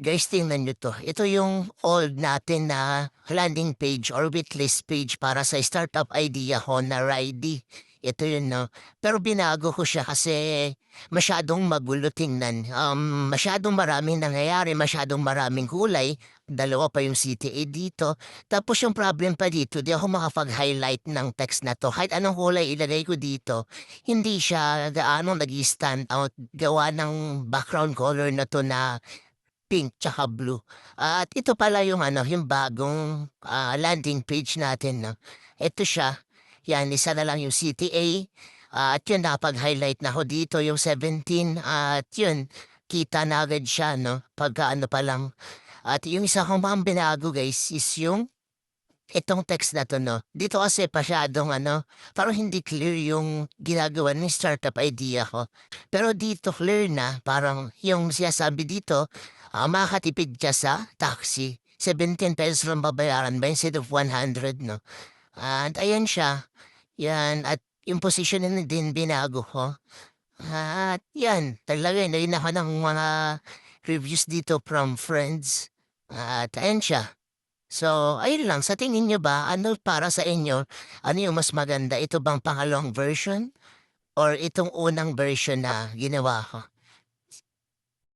Guys, tingnan niyo 'to. Ito yung old natin na landing page or waitlist page para sa startup idea ko na Ridey. Ito yun 'no. Pero binago ko siya kasi masyadong magulo tingnan. Masyadong maraming nangyayari, masyadong maraming kulay. Dalawa pa yung CTA dito. Tapos yung problem pa dito, di ako makapag-highlight ng text na 'to. Kahit anong kulay ilagay ko dito, hindi siya gaano nag-i-stand out gawa ng background color na 'to na pink tsaka blue. At ito pala yung ano, yung bagong, landing page natin 'no. Eto siya, 'yan isa na lang yung CTA, at yun nakapag-highlight na ako dito yung 17 at yun, kita na agad siya 'no, pagka-ano pa lang. At yung isa kong pang binago guys is yung itong text na 'to 'no. Dito kasi masyadong ano, parang hindi clear yung ginagawa ng startup idea ko. Pero dito clear na, parang yung sinasabi dito, makakatipid ka sa taxi. ₱17 lang babayaran mo instead of 100 'no. At ayan siya, 'yan at yung position na din binago ko. At 'yan, talaga na ako ng mga reviews dito from friends at ayan siya. So, ayun lang. Sa tingin niyo ba, ano para sa inyo, ano yung mas maganda? Ito bang pangalawang version or itong unang version na ginawa ko?